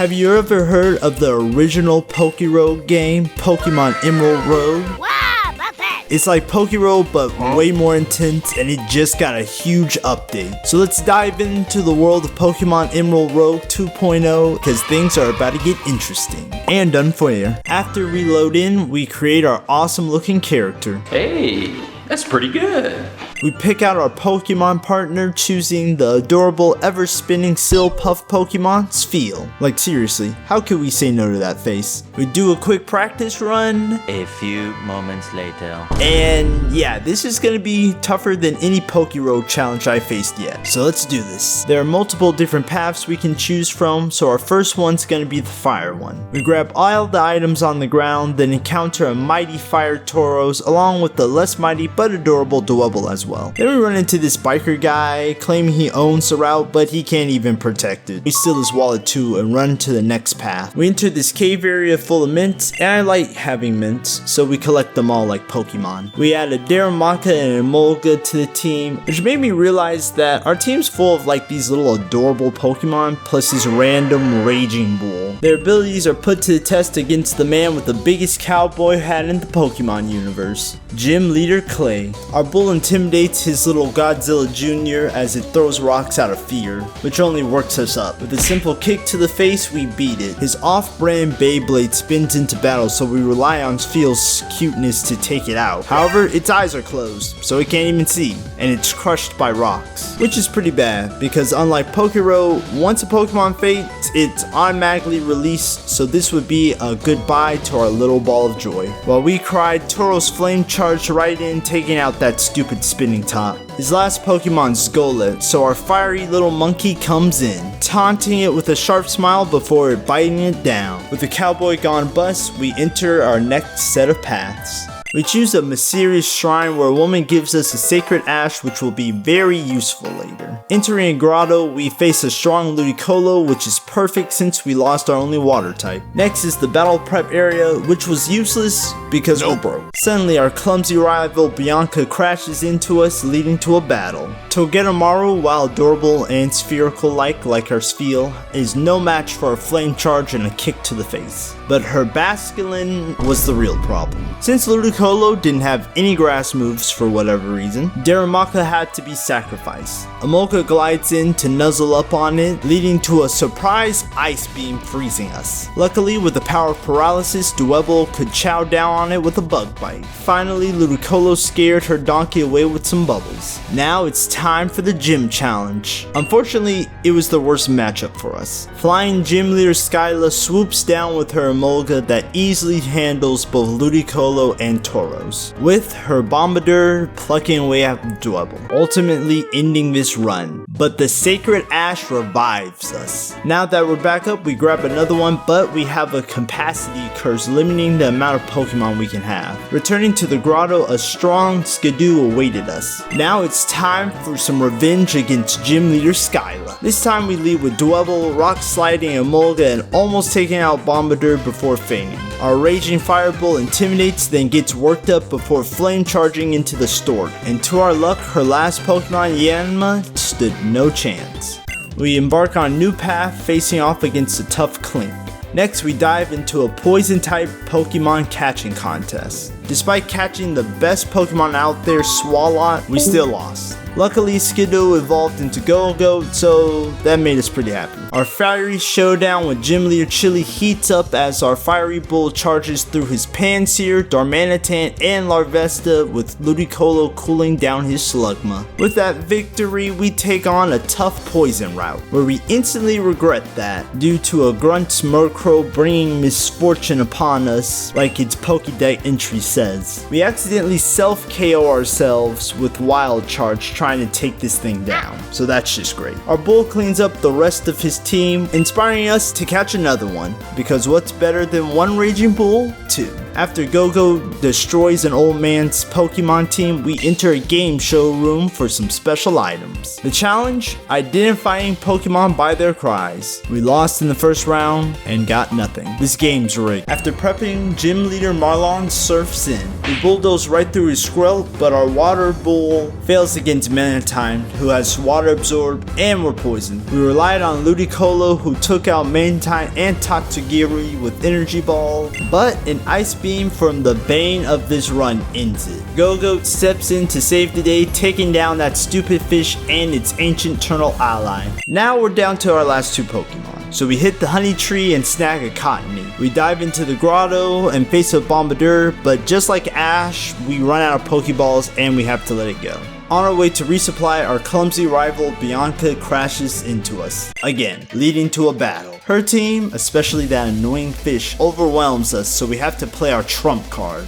Have you ever heard of the original PokeRogue game, Pokemon Emerald Rogue? Wow, about that! It's like PokeRogue but way more intense, and it just got a huge update. So let's dive into the world of Pokemon Emerald Rogue 2.0 because things are about to get interesting and unfair. After we load in, we create our awesome looking character. Hey, that's pretty good. We pick out our Pokemon partner, choosing the adorable ever-spinning Silpuff Pokemon, Spheel. Like seriously, how could we say no to that face? We do a quick practice run. A few moments later. And yeah, this is gonna be tougher than any PokeRogue challenge I faced yet. So let's do this. There are multiple different paths we can choose from, so our first one's gonna be the fire one. We grab all the items on the ground, then encounter a mighty fire Tauros along with the less mighty but adorable Dwebble as well. Then we run into this biker guy claiming he owns the route, but he can't even protect it. We steal his wallet too and run to the next path. We enter this cave area full of mints, and I like having mints, so we collect them all like Pokemon. We add a Darumaka and a Emolga to the team, which made me realize that our team's full of like these little adorable Pokemon plus this random raging bull. Their abilities are put to the test against the man with the biggest cowboy hat in the Pokemon universe, Gym Leader Clay. Our bull intimidates his little Godzilla Jr. as it throws rocks out of fear, which only works us up. With a simple kick to the face, we beat it. His off-brand Beyblade spins into battle, so we rely on Spheel's cuteness to take it out. However, its eyes are closed, so it can't even see, and it's crushed by rocks, which is pretty bad, because unlike PokeRogue, once a Pokemon faints, it's automatically released, so this would be a goodbye to our little ball of joy. While we cried, Tauros flame charged right in, taking out that stupid spinning top. His last Pokemon's Golett, so our fiery little monkey comes in, taunting it with a sharp smile before biting it down. With the cowboy gone bust, we enter our next set of paths. We choose a mysterious shrine where a woman gives us a sacred ash which will be very useful later. Entering a grotto, we face a strong Ludicolo, which is perfect since we lost our only water type. Next is the battle prep area, which was useless because it broke. Suddenly our clumsy rival Bianca crashes into us, leading to a battle. Togedemaru, while adorable and spherical like our Spheel, is no match for a flame charge and a kick to the face. But her Basculin was the real problem. Since Ludicolo didn't have any grass moves for whatever reason, Darumaka had to be sacrificed. Emolga glides in to nuzzle up on it, leading to a surprise ice beam freezing us. Luckily, with the power of paralysis, Dwebble could chow down on it with a bug bite. Finally, Ludicolo scared her donkey away with some bubbles. Now it's time for the gym challenge. Unfortunately, it was the worst matchup for us. Flying Gym Leader Skyla swoops down with her Emolga that easily handles both Ludicolo and Tauros, with her Bombardier plucking away at Dwebble, ultimately ending this run. But the Sacred Ash revives us. Now that we're back up, we grab another one, but we have a capacity curse limiting the amount of Pokemon we can have. Returning to the grotto, a strong Skidoo awaited us. Now it's time for some revenge against Gym Leader Skyla. This time we lead with Dwebble, rock sliding Emolga, and almost taking out Bombardier before fainting. Our raging Fireball intimidates, then gets worked up before flame charging into the Stork, and to our luck, her last Pokemon, Yanma, stood no chance. We embark on a new path, facing off against a tough Clink. Next, we dive into a poison-type Pokemon catching contest. Despite catching the best Pokemon out there, Swalot, we still lost. Luckily, Skidoo evolved into Go-Go, so that made us pretty happy. Our fiery showdown with Gym Leader Chili heats up as our fiery bull charges through his Pansear, Darmanitan, and Larvesta, with Ludicolo cooling down his Slugma. With that victory, we take on a tough poison route, where we instantly regret that, due to a Grunt's Murkrow bringing misfortune upon us, like its Pokédex entry says. We accidentally self-KO ourselves with Wild Charge trying to take this thing down, so that's just great. Our bull cleans up the rest of his team, inspiring us to catch another one, because what's better than one raging bull? Two. After Go-Go destroys an old man's Pokemon team, we enter a game show room for some special items. The challenge? Identifying Pokemon by their cries. We lost in the first round and got nothing. This game's rigged. After prepping, gym leader Marlon surfs in. We bulldoze right through his Squirrel, but our water bull fails against Manatine, who has water absorbed and we're poisoned. We relied on Ludicolo, who took out Manatine and Tatsugiri with Energy Ball, but an Ice Beam from the bane of this run ends it. Go-Goat steps in to save the day, taking down that stupid fish and its ancient turtle ally. Now we're down to our last two Pokemon. So we hit the honey tree and snag a Cottonee. We dive into the grotto and face a Bombadil, but just like Ash, we run out of Pokeballs and we have to let it go. On our way to resupply, our clumsy rival Bianca crashes into us, again, leading to a battle. Her team, especially that annoying fish, overwhelms us, so we have to play our trump card.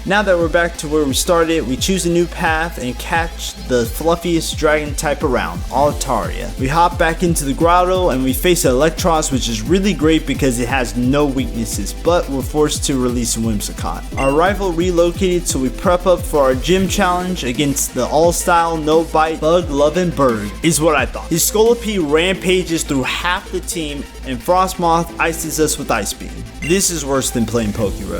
Now that we're back to where we started, we choose a new path and catch the fluffiest dragon type around, Altaria. We hop back into the grotto and we face Electros, which is really great because it has no weaknesses, but we're forced to release Whimsicott. Our rival relocated, so we prep up for our gym challenge against the all-style, no-bite, bug-loving bird, is what I thought. His Scolipede rampages through half the team and Frostmoth ices us with Ice Beam. This is worse than playing PokeRogue.